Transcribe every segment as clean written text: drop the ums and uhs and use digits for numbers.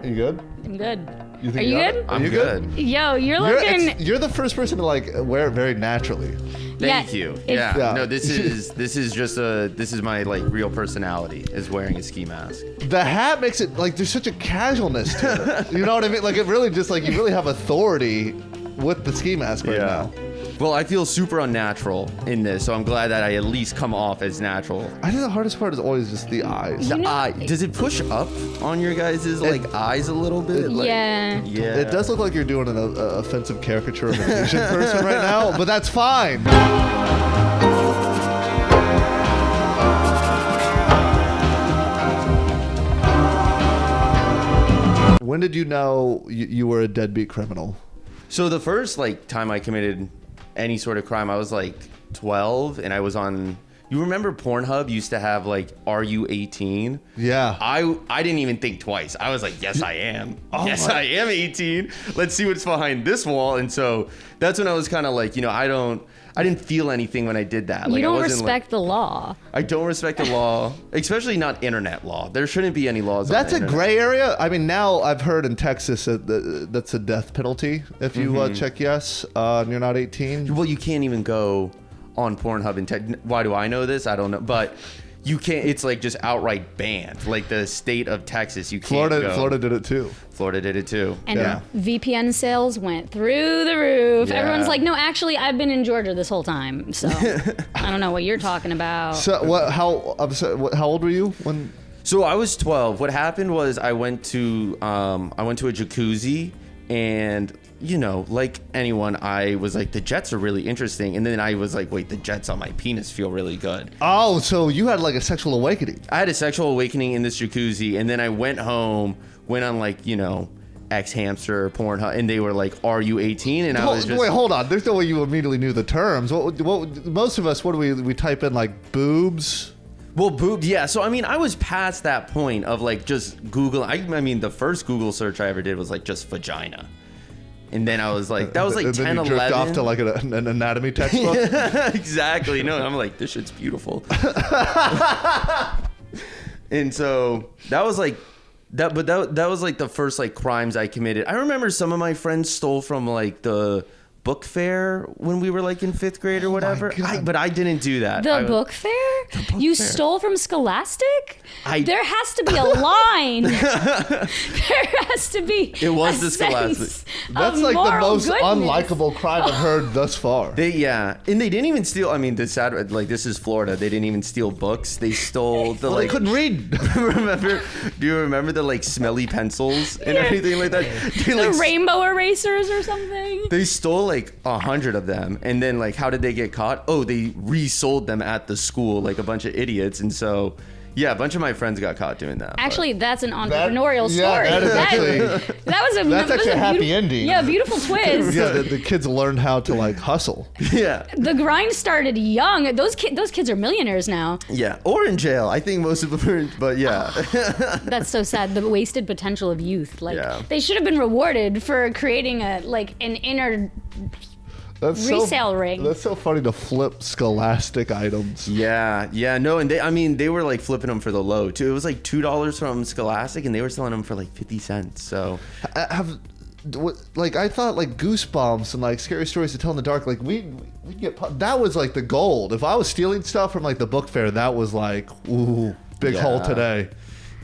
You good? I'm good. Are you good? I'm good. Yo, you're looking. You're the first person to like wear it very naturally. Thank you. Yeah. No, this is my like real personality is wearing a ski mask. The hat makes it like there's such a casualness to it. You know what I mean? Like it really just like you really have authority with the ski mask right now. Well, I feel super unnatural in this, so I'm glad that I at least come off as natural. I think the hardest part is always just the eyes. The eye. Does it push up on your guys' like eyes a little bit? Like, Yeah. It does look like you're doing an offensive caricature of an Asian person right now, but that's fine. When did you know you were a deadbeat criminal? So the first like time I committed any sort of crime, I was like 12 and I was on, you remember Pornhub used to have like, are you 18? Yeah. I didn't even think twice. I was like, yes, I am. Yes, I am 18. Let's see what's behind this wall. And so that's when I was kind of like, I didn't feel anything when I did that. Like, You don't I wasn't respect the law. I don't respect the law, especially not internet law. There shouldn't be any laws. That's on a the internet. gray area. I mean, now I've heard in Texas that's a death penalty if you check yes and you're not 18. Well, you can't even go on Pornhub and why do I know this? I don't know, but you can't. It's like just outright banned. Like the state of Texas, you can't go. Florida did it too. Florida did it too. And VPN sales went through the roof. Yeah. Everyone's like, no, actually, I've been in Georgia this whole time. So I don't know what you're talking about. So how old were you when? So I was 12. What happened was I went to a jacuzzi, and like anyone, I was like, the jets are really interesting, and then I was like, wait, the jets on my penis feel really good. Oh, so you had like a sexual awakening. I had a sexual awakening in this jacuzzi, and then I went home, went on like X Hamster, Pornhub, and they were like, "Are you 18?" And I was just wait, hold on. There's no way you immediately knew the terms. What most of us, what do we type in like boobs? Well, yeah. So I mean, I was past that point of like just Google. I mean, the first Google search I ever did was like just vagina. And then I was like, that was like 10, 11. And then you drift off to like an anatomy textbook? Exactly. No, I'm like, this shit's beautiful. And so that was like, that was like the first like crimes I committed. I remember some of my friends stole from like the book fair when we were like in 5th grade or whatever. But I didn't do that. The book fair? You stole from Scholastic? There has to be a line. There has to be. It was the Scholastic. That's like the most unlikable crime I've heard thus far. And they didn't even steal. I mean, this is Florida. They didn't even steal books. They stole the they couldn't read. Do you remember the like smelly pencils and everything like that? The rainbow erasers or something? They stole like 100 of them, and then like how did they get caught? Oh, they resold them at the school like a bunch of idiots, and so yeah, a bunch of my friends got caught doing that. Actually, that's an entrepreneurial story. Yeah, that's actually a happy ending. Yeah, beautiful twist. Yeah, the kids learned how to like hustle. Yeah, the grind started young. Those kids are millionaires now. Yeah, or in jail. I think most of them are, but yeah. That's so sad. The wasted potential of youth. Like they should have been rewarded for creating an inner resale ring. That's so funny to flip Scholastic items. Yeah, no, and they were like flipping them for the low too. It was like $2 from Scholastic, and they were selling them for like 50 cents. So, I thought like Goosebumps and like Scary Stories to Tell in the Dark, like we get that was like the gold. If I was stealing stuff from like the book fair, that was like big hole today.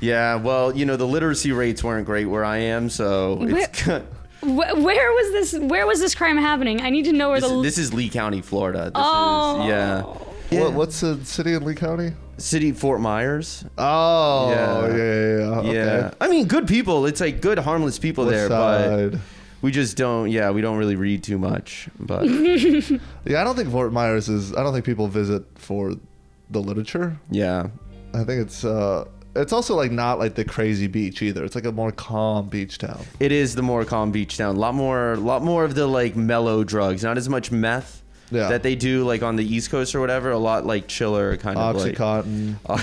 Yeah, well, the literacy rates weren't great where I am, so it's good. Where was this crime happening? I need to know where this is Lee County, Florida. What's the city in Lee County? City Fort Myers. Oh, yeah. Okay. I mean, good people. It's like good, harmless people West there, side. But we just don't. Yeah, we don't really read too much. But yeah, I don't think Fort Myers is. I don't think people visit for the literature. Yeah, I think it's also like not like the crazy beach either. It's like a more calm beach town. It is the more calm beach town. A lot more of the like mellow drugs. Not as much meth that they do like on the East Coast or whatever. A lot like chiller kind of Oxycontin. A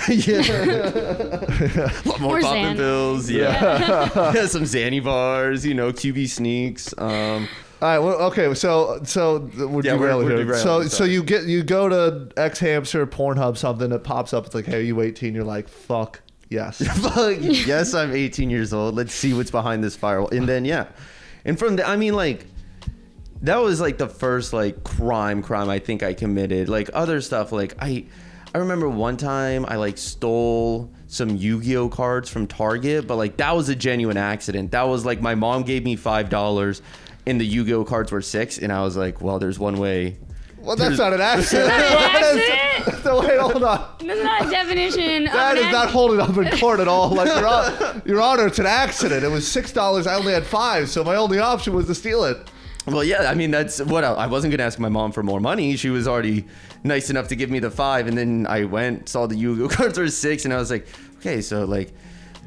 lot more popping pills. Yeah. Some Xanny bars. QB sneaks. All right. Well, okay. So we're derailing here. So you go to X Hamster, Pornhub, something that pops up. It's like, hey, are you 18? You're like, fuck Yes. Yes, I'm 18 years old. Let's see what's behind this firewall. And then, yeah. And from the, I mean, like, that was like the first like crime I think I committed. Like other stuff, like I remember one time I like stole some Yu-Gi-Oh cards from Target, but like that was a genuine accident. That was like my mom gave me $5 and the Yu-Gi-Oh cards were $6, and I was like, well, there's one way. Well, that's not an accident. So wait, hold on. That's not a definition. That is not holding up in court at all. Like Your Honor, it's an accident. It was $6. I only had $5, so my only option was to steal it. Well, yeah, I mean, that's what I wasn't going to ask my mom for more money. She was already nice enough to give me the $5. And then I went, saw the Yu-Gi-Oh cards were $6. And I was like, okay, so like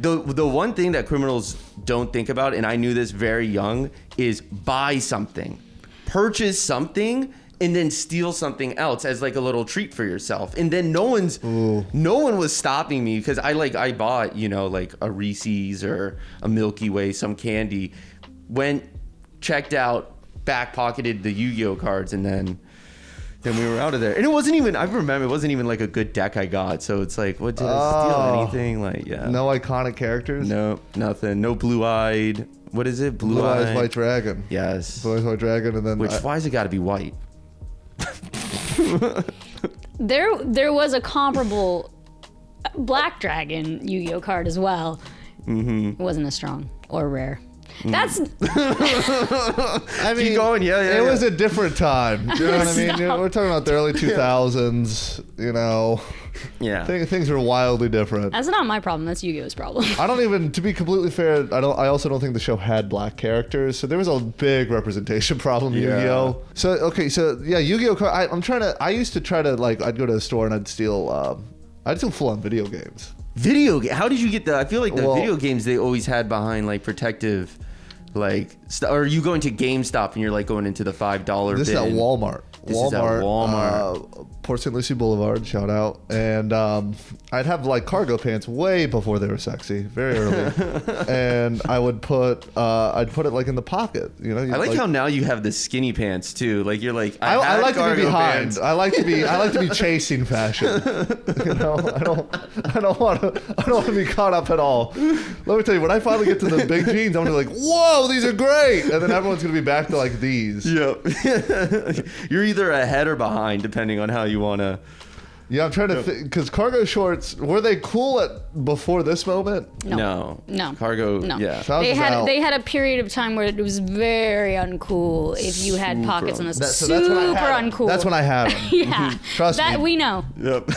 the one thing that criminals don't think about, and I knew this very young, is buy something, purchase something, and then steal something else as like a little treat for yourself. And then no one was stopping me because I bought, you know, like a Reese's or a Milky Way, some candy, went, checked out, back pocketed the Yu-Gi-Oh cards, and then we were out of there. And it wasn't even, I remember, it wasn't even like a good deck I got. So it's like, what, did I steal anything? Like, yeah. No iconic characters? No, nothing. No blue-eyed, what is it? Blue Eyes White Dragon. Yes. Blue Eyes White Dragon, and then... Why's it got to be white? There was a comparable Black Dragon Yu-Gi-Oh card as well. Mm-hmm. It wasn't as strong or rare. That's. I mean, keep going. Yeah. It was a different time. Do you know what I mean? You know, we're talking about the early 2000s. You know. Yeah. Things were wildly different. That's not my problem. That's Yu-Gi-Oh's problem. I don't even, to be completely fair, I also don't think the show had black characters, so there was a big representation problem in Yu-Gi-Oh. So yeah, Yu-Gi-Oh. I used to try to like, I'd go to a store and I'd steal full-on video games. How did you get the? I feel like the video games they always had behind like protective, like, or you going to GameStop and you're like going into the $5 This bin. is at Walmart. This is at Walmart. Port St. Lucie Boulevard, shout out. And I'd have like cargo pants way before they were sexy, very early. And I would put it like in the pocket, you know. I like how now you have the skinny pants too. Like you're like I like to be behind. Pants. I like to be chasing fashion. You know, I don't want to be caught up at all. Let me tell you, when I finally get to the big jeans, I'm gonna be like, whoa, these are great, and then everyone's gonna be back to like these. Yep. You're either ahead or behind, depending on how you want to. Yeah, I'm trying to think, because cargo shorts, were they cool before this moment? No. Cargo, no. Yeah. They had a period of time where it was very uncool if you had pockets on this. Super uncool. That's when I had them. Yeah. Trust me. We know. Yep.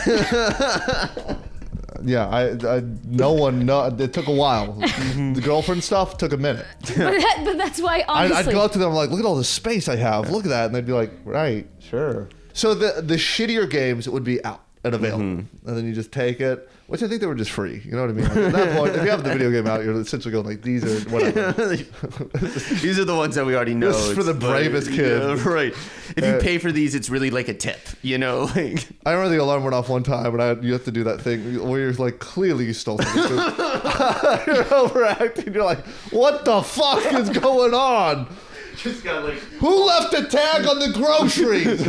Yeah, it took a while. The girlfriend stuff took a minute. But that's why, honestly. I'd go up to them like, look at all the space I have. Look at that. And they'd be like, right, sure. So the shittier games would be out and available. Mm-hmm. And then you just take it, which I think they were just free. You know what I mean? Like, at that point, if you have the video game out, you're essentially going like, these are whatever. These are the ones that we already know. This is for the bravest kid. Yeah, right. If you pay for these, it's really like a tip, you know? Like, I remember the alarm went off one time, and you have to do that thing where you're like, clearly you stole something. You're overacting. You're like, what the fuck is going on? just got like, who left a tag on the groceries?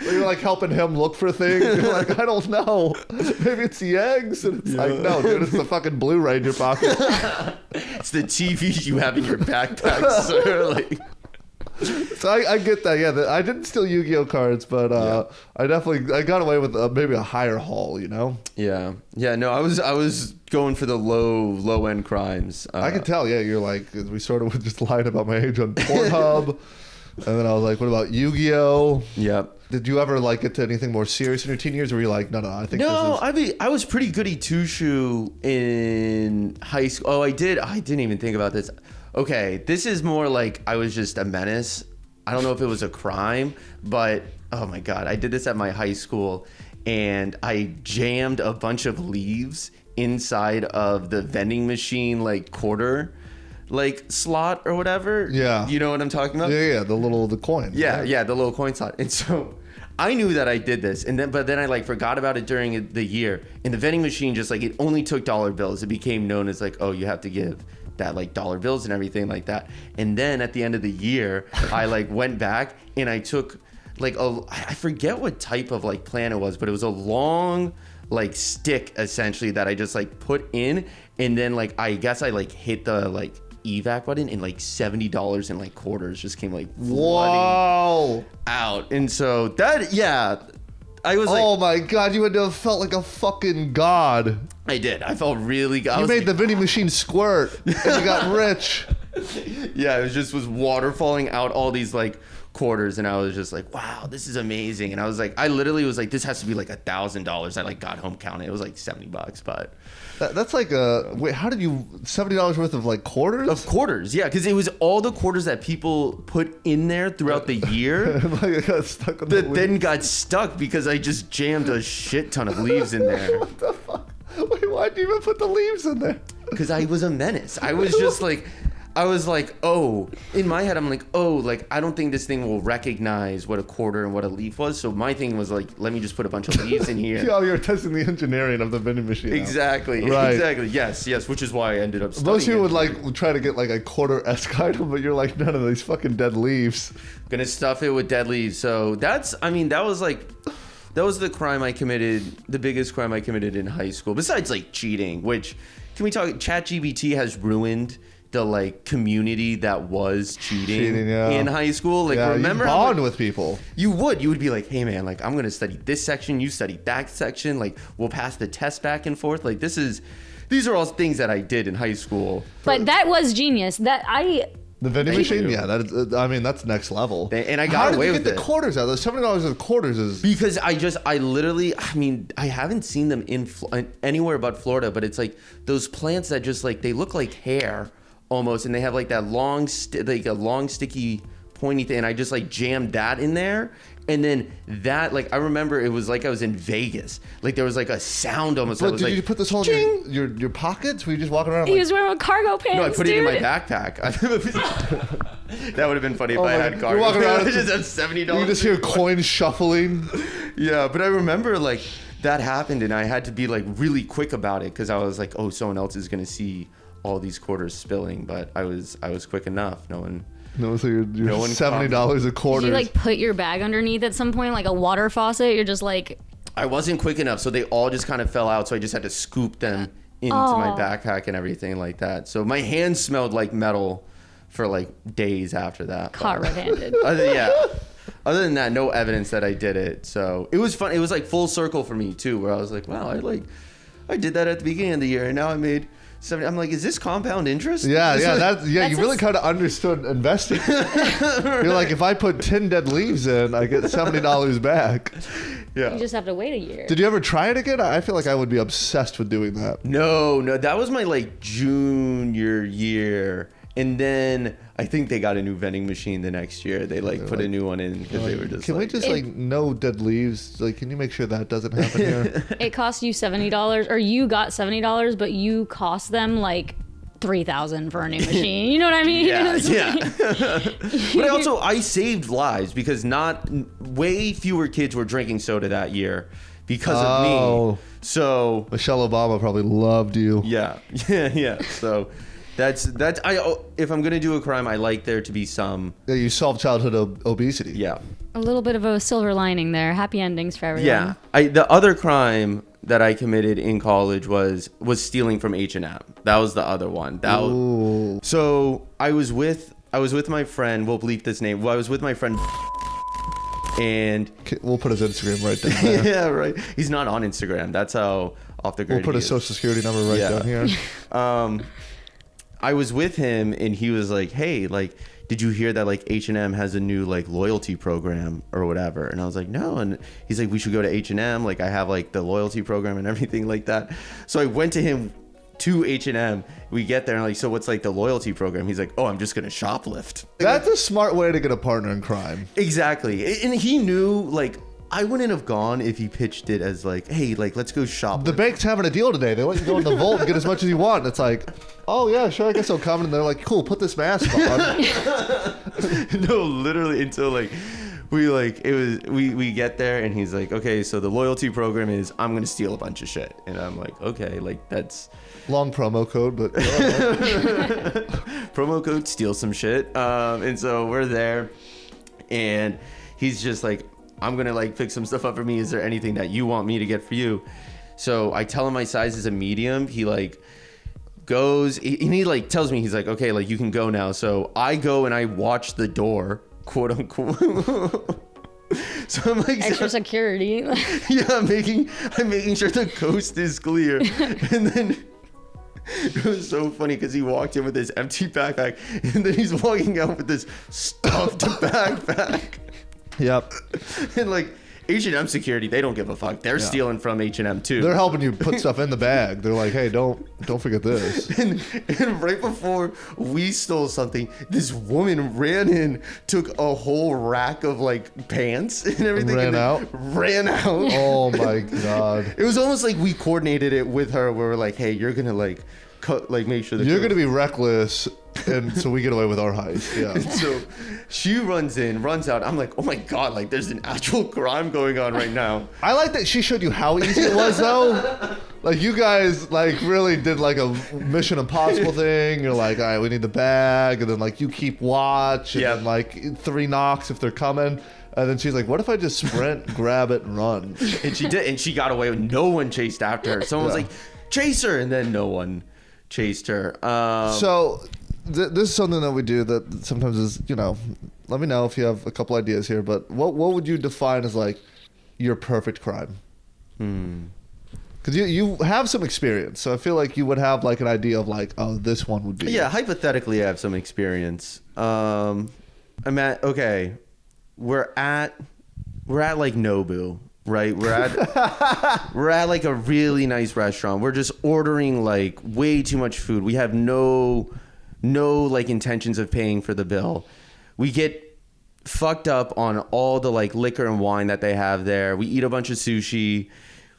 You're like helping him look for things. You're like, I don't know. Maybe it's the eggs. And it's like, no, dude, it's the fucking Blu-ray in your pocket. It's the TV you have in your backpack, sir. Like, so I get that. Yeah, I didn't steal Yu-Gi-Oh cards, but I got away with maybe a higher haul. You know? Yeah. No, I was going for the low end crimes. I can tell. Yeah, you're like, we started with just lying about my age on Pornhub, and then I was like, what about Yu-Gi-Oh? Yep. Did you ever like get to anything more serious in your teen years, or were you like, no, I think no? I was pretty goody two shoe in high school. Oh, I didn't even think about this. Okay, this is more like I was just a menace. I don't know if it was a crime, but oh my God, I did this at my high school, and I jammed a bunch of leaves inside of the vending machine, like quarter, like slot or whatever. Yeah. You know what I'm talking about? Yeah, the coin. Yeah, the little coin slot. And so I knew that I did this, but then I like forgot about it during the year. And the vending machine just like, it only took dollar bills. It became known as like, oh, you have to give that like dollar bills and everything like that. And then at the end of the year, I like went back and I took like I forget what type of like plan it was, but it was a long like stick essentially that I just like put in, and then like I guess I like hit the like evac button, and like $70 in like quarters just came like flooding out. And so that, yeah, I was like, oh my god, you would have felt like a fucking god. I did. I felt really good. You made the vending machine squirt and you got rich. Yeah, it was water falling out all these like quarters, and I was just like, wow, this is amazing. And I was like, I literally was like, this has to be like $1,000. I like got home counted. It was like $70, but that's like wait, how did you $70 worth of like quarters? Of quarters, yeah, because it was all the quarters that people put in there throughout the year like it got stuck on that then got stuck because I just jammed a shit ton of leaves in there. What the fuck? Wait, why'd you even put the leaves in there? Because I was a menace. I was just like, I was like, oh, in my head, I'm like, oh, like, I don't think this thing will recognize what a quarter and what a leaf was. So my thing was like, let me just put a bunch of leaves in here. Oh, you're testing the engineering of the vending machine. Exactly. Right. Exactly. Yes. Which is why I ended up studying. Most people would like try to get like a quarter-esque item, but you're like, none of these fucking dead leaves. Gonna stuff it with dead leaves. So that's, I mean, that was the crime I committed, the biggest crime I committed in high school. Besides like cheating, which, can we talk, ChatGPT has ruined the like community that was cheating yeah. in high school. Like, remember you bond with people. You would be like, hey man, like I'm gonna study this section, you study that section, like we'll pass the test back and forth. Like these are all things that I did in high school. But that was genius. The vending machine, yeah, that is, I mean, that's next level. And I got away with it. How did you get the quarters out? Those $70 of quarters is because I literally, I mean, I haven't seen them in anywhere but Florida, but it's like those plants that just like, they look like hair almost, and they have like that long, like a long sticky pointy thing, and I just like jammed that in there. And then that, like, I remember it was like I was in Vegas. Like there was like a sound almost. But that was did like, you put this all in your pockets? Were you just walking around? He was wearing cargo pants. No, I put it in dude. my backpack. That would have been funny if I had cargo. You're walking around. I just have $70. You can just hear coins shuffling. Yeah, but I remember like that happened, and I had to be like really quick about it because I was like, oh, someone else is gonna see all these quarters spilling. But I was quick enough. No one. No, so you're $70 a quarter. Did you like put your bag underneath at some point, like a water faucet? You're just like. I wasn't quick enough, so they all just kind of fell out. So I just had to scoop them into my backpack and everything like that. So my hands smelled like metal for like days after that. Caught red-handed. Other than that, no evidence that I did it. So it was fun. It was like full circle for me too, where I was like, wow, I did that at the beginning of the year, and now I made. I'm like, is this compound interest? Yeah. You really kind of understood investing. You're like, if I put 10 dead leaves in, I get $70 back. Yeah. You just have to wait a year. Did you ever try it again? I feel like I would be obsessed with doing that. No, that was my like junior year. And then I think they got a new vending machine the next year. They like put a new one in because they were just. Can we just like no dead leaves? Like, can you make sure that doesn't happen here? It cost you $70, or you got $70, but you cost them like $3,000 for a new machine. You know what I mean? Yeah. But I saved lives because way fewer kids were drinking soda that year because of me. So Michelle Obama probably loved you. Yeah. So. That's if I'm gonna do a crime, I like there to be some. Yeah, you solved childhood obesity. Yeah. A little bit of a silver lining there. Happy endings for everyone. Yeah. The other crime that I committed in college was stealing from H&M. That was the other one. So I was with my friend. We'll bleep this name. Well, I was with my friend. And we'll put his Instagram right down there. Yeah, right. He's not on Instagram. That's how off the grid. We'll put his social security number right down here. I was with him, and he was like, hey, like, did you hear that like H&M has a new like loyalty program or whatever? And I was like, no. And he's like, we should go to H&M. Like, I have like the loyalty program and everything like that. So I went to him to H&M. We get there and like, so what's like the loyalty program? He's like, oh, I'm just gonna shoplift. That's a smart way to get a partner in crime. Exactly. And he knew, like, I wouldn't have gone if he pitched it as like, hey, like, let's go shoplift. The bank's having a deal today. They let you go in the vault and get as much as you want. And it's like, oh yeah, sure, I guess I'll come. And they're like, cool, put this mask on. No, literally until like we get there and he's like, okay, so the loyalty program is I'm gonna steal a bunch of shit. And I'm like, okay, like that's long promo code, but promo code steal some shit. And so we're there and he's just like, I'm gonna like pick some stuff up for me. Is there anything that you want me to get for you? So I tell him my size is a medium. He like goes and he like tells me, he's like, okay, like you can go now. So I go and I watch the door, quote unquote. So I'm like Extra security. yeah, I'm making sure the coast is clear. And then it was so funny because he walked in with this empty backpack and then he's walking out with this stuffed backpack. Yep. And like H&M security, they don't give a fuck. They're stealing from H&M too. They're helping you put stuff in the bag. They're like, hey, don't forget this. And right before we stole something, this woman ran in, took a whole rack of like pants and everything. Ran out? Ran out. Oh my God. It was almost like we coordinated it with her where we're like, hey, you're going to like cut, like make sure that You're going to be reckless. And so we get away with our heist. Yeah. And so she runs out. I'm like, oh my God, like there's an actual crime going on right now. I like that she showed you how easy it was though. Like you guys like really did like a Mission Impossible thing. You're like, all right, we need the bag. And then like you keep watch. And then like 3 knocks if they're coming. And then she's like, what if I just sprint, grab it, and run? And she did. And she got away. No one chased after her. Someone was like, chase her. And then no one chased her. So this is something that we do that sometimes is, you know, let me know if you have a couple ideas here, but what would you define as like your perfect crime? Because you have some experience, so I feel like you would have like an idea of like, oh, this one would be. Yeah, hypothetically, I have some experience. I'm at, okay, we're at like Nobu, right? We're at like a really nice restaurant. We're just ordering like way too much food. We have no like intentions of paying for the bill. We get fucked up on all the like liquor and wine that they have there. We eat a bunch of sushi.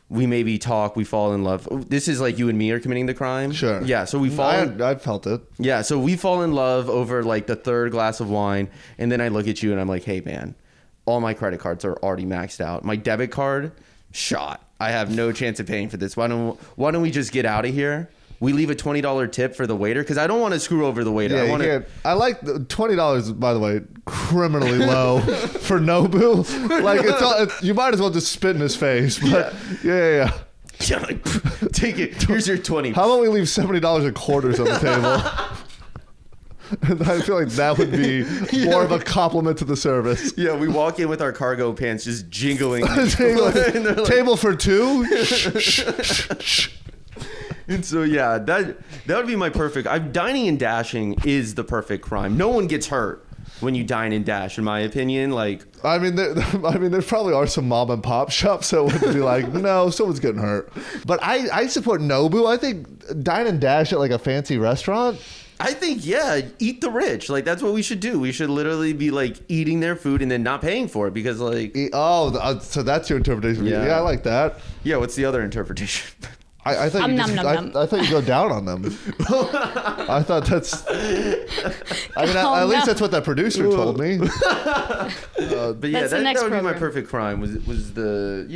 We maybe talk. We fall in love. This is like you and me are committing the crime. Sure. Yeah. So we fall. I felt it. Yeah. So we fall in love over like the 3rd glass of wine, and then I look at you and I'm like, hey man, all my credit cards are already maxed out. My debit card, shot. I have no chance of paying for this. Why don't we just get out of here? We leave a $20 tip for the waiter because I don't want to screw over the waiter. Yeah, I like the $20, by the way, criminally low for Nobu. Like you might as well just spit in his face. But yeah. Like, take it. Here's your 20. How about we leave $70 in quarters on the table? And I feel like that would be more of a compliment to the service. Yeah, we walk in with our cargo pants just jingling. Table for 2? And so yeah, that would be my perfect. Dining and dashing is the perfect crime. No one gets hurt when you dine and dash, in my opinion. Like, I mean, there probably are some mom and pop shops that would be like, no, someone's getting hurt. But I support Nobu. I think dine and dash at like a fancy restaurant. I think, yeah, eat the rich. Like, that's what we should do. We should literally be like eating their food and then not paying for it because like. So that's your interpretation. Yeah, I like that. Yeah. What's the other interpretation? I thought I thought you go down on them. I thought that's. I mean, at least that's what that producer told me. But yeah, that would be my perfect crime. Was the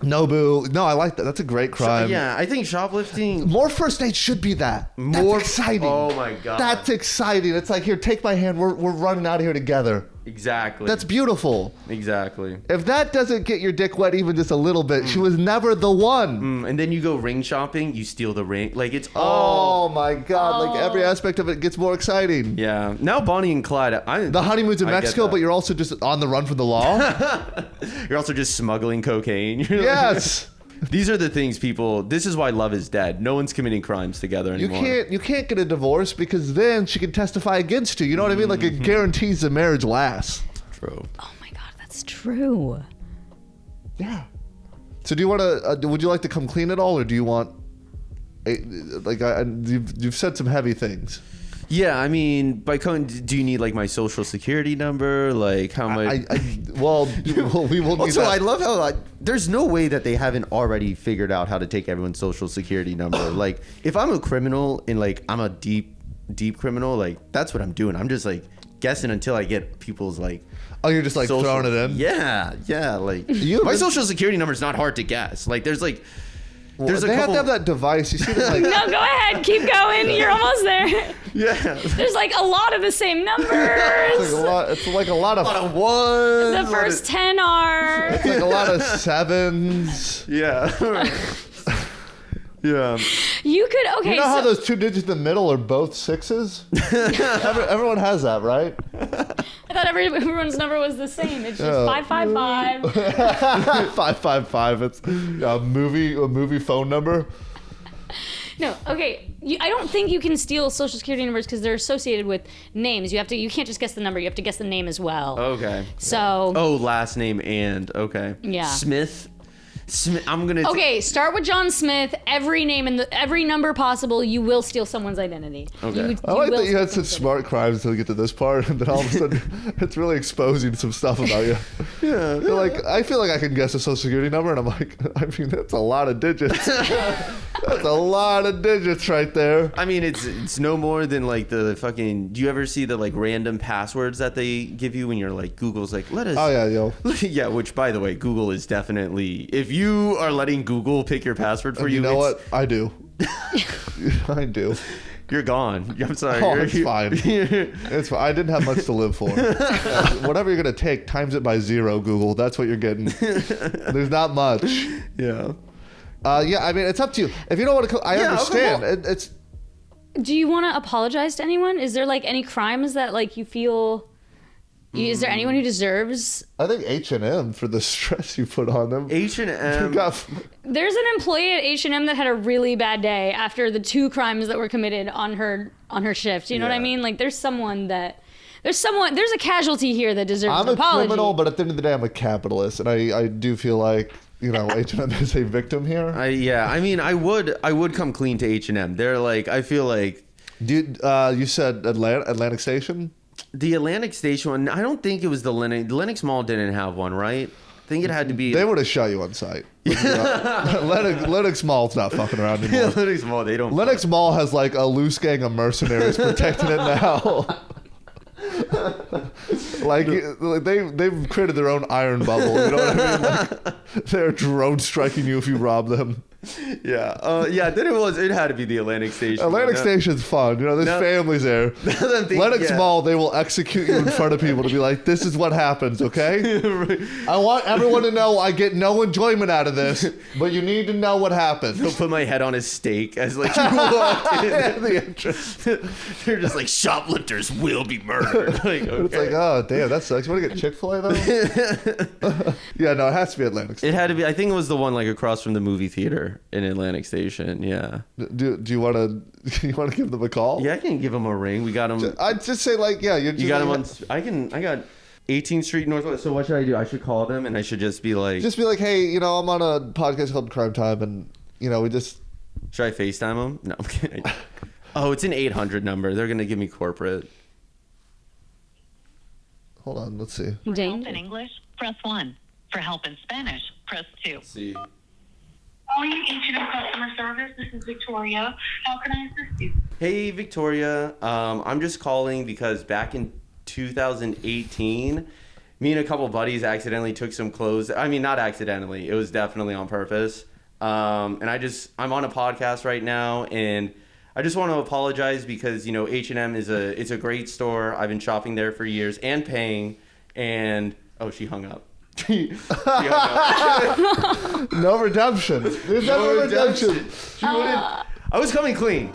Nobu? No, I like that. That's a great crime. Yeah, I think shoplifting. More first dates should be that. That's exciting. Oh my God. That's exciting. It's like, here, take my hand. We're running out of here together. Exactly. That's beautiful. Exactly. If that doesn't get your dick wet even just a little bit, she was never the one. And then you go ring shopping, you steal the ring. Like, it's all. Oh my God. Like, every aspect of it gets more exciting. Yeah. Now Bonnie and Clyde. The honeymoon's in Mexico, but you're also just on the run from the law. You're also just smuggling cocaine. Yes. These are the things people. This is why love is dead. No one's committing crimes together anymore. You can't get a divorce because then she can testify against you. You know what I mean? Like, it guarantees the marriage lasts. True. Oh my God, that's true. Yeah. So do you want to? Would you like to come clean at all, or do you want? You've said some heavy things. Yeah, I mean, by coming, do you need like my social security number? Like how much? Well, we will. Also, I love how there's no way that they haven't already figured out how to take everyone's social security number. Like, if I'm a criminal and like I'm a deep criminal, like that's what I'm doing. I'm just like guessing until I get people's like. Oh, you're just like throwing it in. Yeah. Like my social security number is not hard to guess. Like there's like. They have to have that device. You see that? Like, no, go ahead. Keep going. You're almost there. Yeah. There's like a lot of the same numbers. It's like a lot of ones. The first 10 are. It's like a lot of sevens. Yeah. Yeah. You could okay. You know how so, those 2 digits in the middle are both 6s? Everyone has that, right? I thought everyone's number was the same. It's just 555. 555. It's a movie phone number. No, okay. I don't think you can steal social security numbers because they're associated with names. You can't just guess the number. You have to guess the name as well. Okay. So. Oh, last name and okay. Yeah. Smith. I'm gonna. Okay, start with John Smith. Every name and every number possible, you will steal someone's identity. Okay. I like that you had such smart crimes until you get to this part, and then all of a sudden, it's really exposing some stuff about you. Yeah. Like, I feel like I can guess a social security number, and I'm like, I mean, that's a lot of digits. That's a lot of digits right there. I mean, it's no more than like the fucking. Do you ever see the like random passwords that they give you when you're like Google's like let us? Oh yeah, yo. Yeah, which by the way, Google is definitely. If you are letting Google pick your password for And you, you know what? I do. I do. You're gone. I'm sorry. Oh, it's fine. It's fine. I didn't have much to live for. Whatever you're gonna take, times it by 0. Google. That's what you're getting. There's not much. Yeah. Yeah. I mean, it's up to you. If you don't want to, I understand. Okay, It's. Do you want to apologize to anyone? Is there like any crimes that like you feel? Is there anyone who deserves? I think H&M for the stress you put on them. H&M. There's an employee at H&M that had a really bad day after the 2 crimes that were committed on her shift. You know what I mean? Like there's a casualty here that deserves I'm an apology. a criminal, but at the end of the day, I'm a capitalist, and I do feel like H&M is a victim here. I mean, I would come clean to H&M. They're like, I feel like. Dude, you said Atlantic Station. The Atlantic Station one, I don't think it was the Lenox Mall didn't have one, right? I think it had to be. They would have shot you on sight. Lenox Mall's not fucking around anymore. Yeah, Lenox Mall, they don't. Lenox Mall has like a loose gang of mercenaries protecting it now. Like they've created their own iron bubble. You know what I mean? Like, they're drone striking you if you rob them. Yeah. Then it had to be the Atlantic Station. Atlantic Station's fun. There's families there. Lenox Mall, they will execute you in front of people to be like, this is what happens, okay? Right. I want everyone to know I get no enjoyment out of this, but you need to know what happens. They'll put my head on a stake as like you walk in. The entrance. They're just like, shoplifters will be murdered. Like, okay. It's like, oh, damn, that sucks. You want to get Chick-fil-A, though? Yeah, no, it has to be Atlantic Station. It had to be. I think it was the one like across from the movie theater in Atlantic Station. Yeah. Do you want to give them a call? Yeah, I can give them a ring. We got them. I'd just say like, yeah, you got them on. I got 18th Street Northwest. So what should I do? I should call them and I should just be like, hey, I'm on a podcast called Crime Time, and we just. Should I FaceTime them? No, I'm kidding. Oh, it's an 800 number. They're gonna give me corporate. Hold on, let's see. For help in English, press 1. For help in Spanish, press 2. Let's see. Calling H&M customer service. This is Victoria. How can I assist you? Hey, Victoria. I'm just calling because back in 2018, me and a couple buddies accidentally took some clothes. I mean, not accidentally. It was definitely on purpose. And I'm on a podcast right now, and I just want to apologize because, H&M it's a great store. I've been shopping there for years and paying, and she hung up. She hung up. No redemption. There's no redemption. I was coming clean.